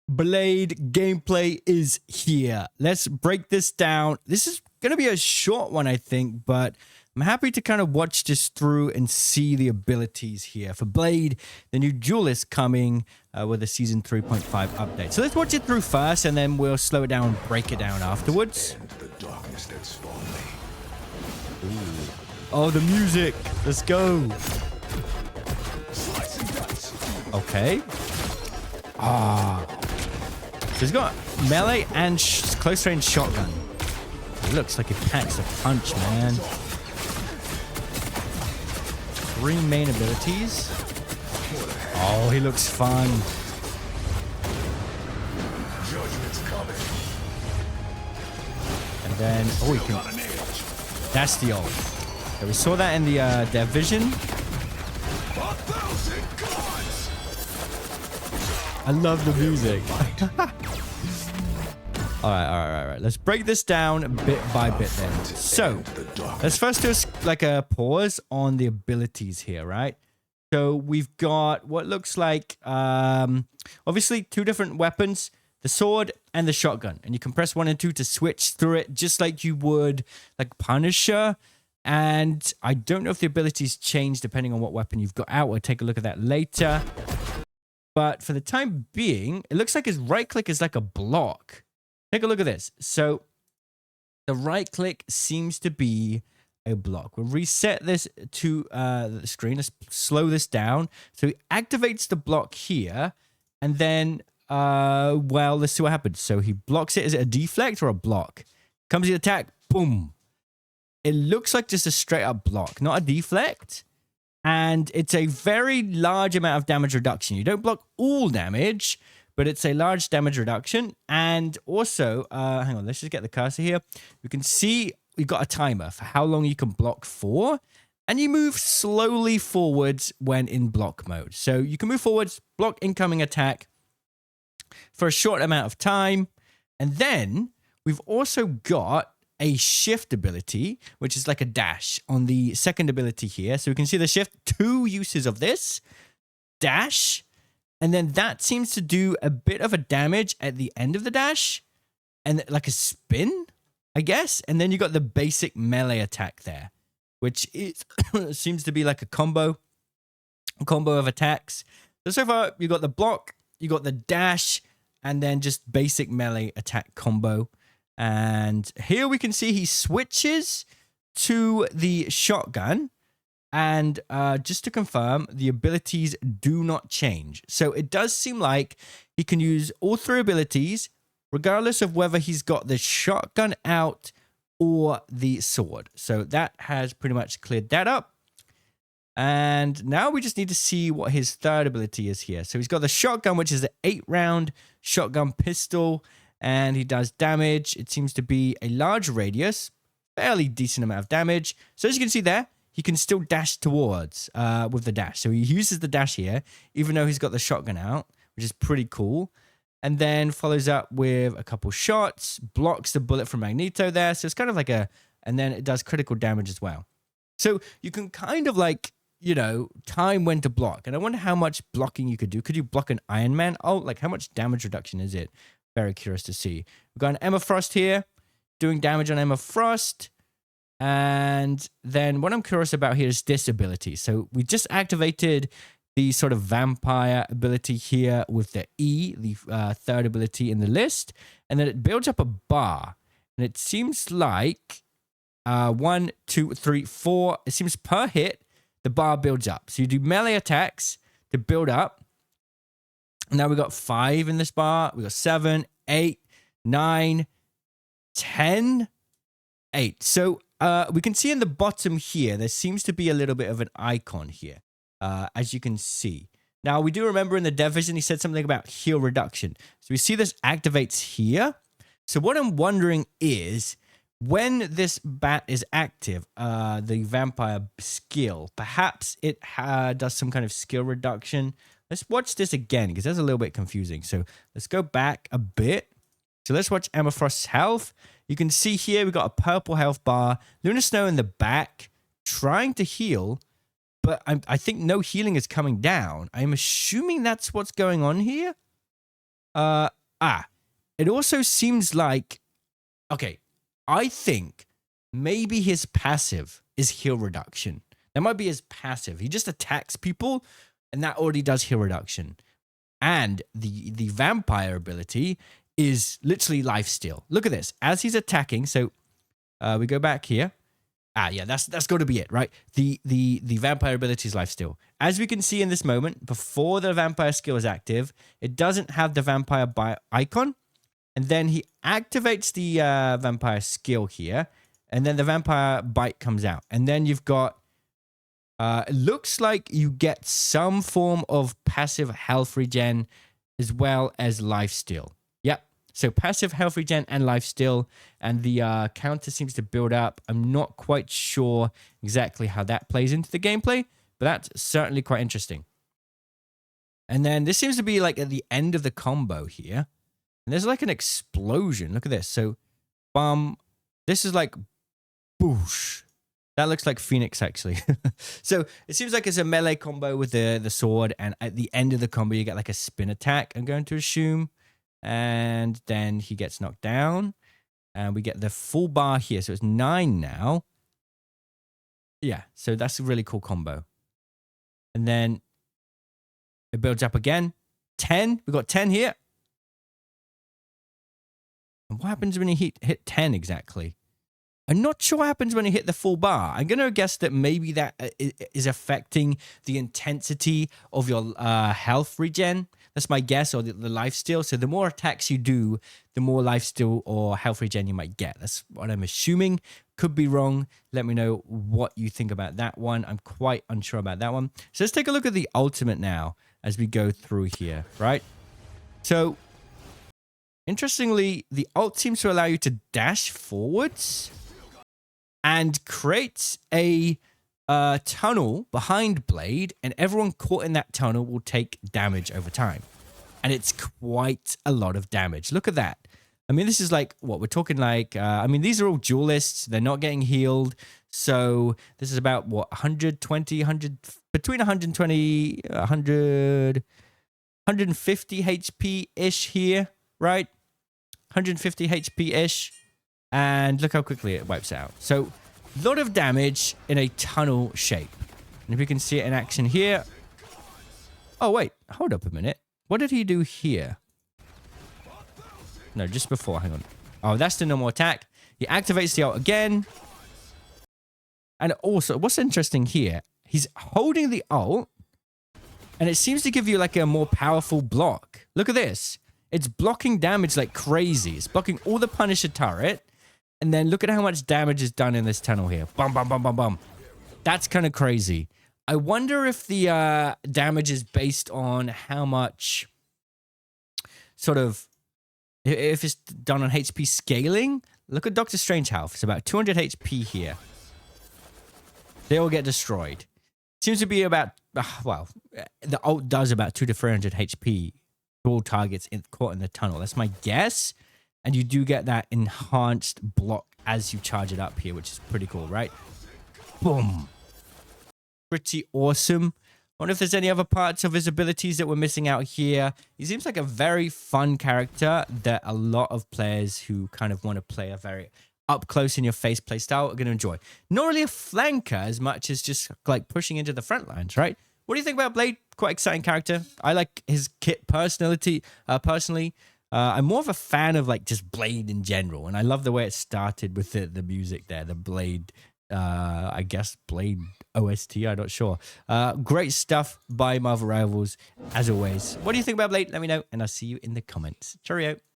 Blade gameplay is here. Let's break this down. This is going to be a short one, I think, but I'm happy to kind of watch this through and see the abilities here. For Blade, the new duelist coming with a Season 3.5 update. So let's watch it through first, and then we'll slow it down and break it down afterwards. Oh, the music. Let's go. Okay. Ah. So he's got melee and close range shotgun. It looks like he packs a punch, man. 3 main abilities. Oh, he looks fun. And then, oh, he can. That's the ult. So we saw that in the their vision. I love the music. All right. Let's break this down bit by bit then. So let's first do like a pause on the abilities here, right? So we've got what looks like, obviously 2 different weapons, the sword and the shotgun. And you can press 1 and 2 to switch through it just like you would like Punisher. And I don't know if the abilities change depending on what weapon you've got out. We'll take a look at that later. But for the time being, it looks like his right click is like a block. Take a look at this. So the right click seems to be a block. We'll reset this to the screen. Let's slow this down. So he activates the block here. And then, well, let's see what happens. So he blocks it. Is it a deflect or a block? Comes the attack. Boom. It looks like just a straight up block, not a deflect. And it's a very large amount of damage reduction. You don't block all damage, but it's a large damage reduction. And also, hang on, let's just get the cursor here. You can see we've got a timer for how long you can block for. And you move slowly forwards when in block mode. So you can move forwards, block incoming attack for a short amount of time. And then we've also got a shift ability, which is like a dash on the second ability here. So we can see the shift, 2 uses of this dash. And then that seems to do a bit of a damage at the end of the dash and like a spin, I guess. And then you got the basic melee attack there, which is seems to be like a combo of attacks. So far you got the block, you got the dash, and then just basic melee attack combo. And here we can see he switches to the shotgun. And just to confirm, the abilities do not change. So it does seem like he can use all 3 abilities, regardless of whether he's got the shotgun out or the sword. So that has pretty much cleared that up. And now we just need to see what his 3rd ability is here. So he's got the shotgun, which is an 8-round shotgun pistol. And he does damage. It seems to be a large radius, fairly decent amount of damage. So as you can see there, he can still dash towards with the dash. So he uses the dash here, even though he's got the shotgun out, which is pretty cool. And then follows up with a couple shots, blocks the bullet from Magneto there. So it's kind of like and then it does critical damage as well. So you can kind of like, you know, time when to block. And I wonder how much blocking you could do. Could you block an Iron Man? Oh, like how much damage reduction is it? Very curious to see. We've got an Emma Frost here, doing damage on Emma Frost. And then what I'm curious about here is this ability. So we just activated the sort of vampire ability here with the E, the 3rd ability in the list. And then it builds up a bar. And it seems like 1, 2, 3, 4. It seems per hit, the bar builds up. So you do melee attacks to build up. Now we got 5 in this bar. We got 7, 8, 9, 10, 8. So we can see in the bottom here, there seems to be a little bit of an icon here, as you can see. Now, we do remember in the dev vision, he said something about heal reduction. So we see this activates here. So what I'm wondering is, when this bat is active, the vampire skill, perhaps it does some kind of skill reduction. Let's watch this again, because that's a little bit confusing. So let's go back a bit. So let's watch Emma Frost's health. You can see here we've got a purple health bar. Luna Snow in the back, trying to heal, but I think no healing is coming down. I'm assuming that's what's going on here. Uh, it also seems like, okay, I think maybe his passive is heal reduction. That might be his passive. He just attacks people, and that already does heal reduction. And the vampire ability is literally lifesteal. Look at this. As he's attacking, so we go back here. Yeah, that's got to be it, right? The vampire ability is lifesteal. As we can see in this moment, before the vampire skill is active, it doesn't have the vampire icon. And then he activates the vampire skill here. And then the vampire bite comes out. And then you've got, it looks like you get some form of passive health regen as well as lifesteal. Yep. So passive health regen and lifesteal. And the counter seems to build up. I'm not quite sure exactly how that plays into the gameplay, but that's certainly quite interesting. And then this seems to be like at the end of the combo here. And there's like an explosion. Look at this. So, this is like boosh. That looks like Phoenix, actually. So it seems like it's a melee combo with the sword. And at the end of the combo, you get like a spin attack, I'm going to assume. And then he gets knocked down. And we get the full bar here. So it's 9 now. Yeah, so that's a really cool combo. And then it builds up again. 10. We got 10 here. And what happens when you hit 10 exactly? I'm not sure what happens when you hit the full bar. I'm going to guess that maybe that is affecting the intensity of your health regen. That's my guess, or the lifesteal. So the more attacks you do, the more lifesteal or health regen you might get. That's what I'm assuming. Could be wrong. Let me know what you think about that one. I'm quite unsure about that one. So let's take a look at the ultimate now as we go through here, right? So interestingly, the ult seems to allow you to dash forwards and creates a tunnel behind Blade, and everyone caught in that tunnel will take damage over time. And it's quite a lot of damage. Look at that. I mean, this is like, what, we're talking like, I mean, these are all duelists. They're not getting healed. So this is about, what, 120, 100, between 120, 100, 150 HP-ish here, right? 150 HP-ish. And look how quickly it wipes out. So, a lot of damage in a tunnel shape. And if you can see it in action here. Oh, wait. Hold up a minute. What did he do here? No, just before. Hang on. Oh, that's the normal attack. He activates the ult again. And also, what's interesting here, he's holding the ult. And it seems to give you like a more powerful block. Look at this. It's blocking damage like crazy. It's blocking all the Punisher turret. And then look at how much damage is done in this tunnel here. Bum, bum, bum, bum, bum. That's kind of crazy. I wonder if the damage is based on how much sort of, if it's done on HP scaling. Look at Doctor Strange health. It's about 200 HP here. They all get destroyed. Seems to be about, well, the ult does about 200 to 300 HP to all targets caught in the tunnel. That's my guess. And you do get that enhanced block as you charge it up here, which is pretty cool, right? Boom. Pretty awesome. I wonder if there's any other parts of his abilities that we're missing out here. He seems like a very fun character that a lot of players who kind of want to play a very up close in your face play style are going to enjoy. Not really a flanker as much as just like pushing into the front lines, right? What do you think about Blade? Quite exciting character. I like his kit personally. I'm more of a fan of like just Blade in general, and I love the way it started with the music there, the Blade, I guess Blade OST, I'm not sure. Great stuff by Marvel Rivals, as always. What do you think about Blade? Let me know, and I'll see you in the comments. Cheerio.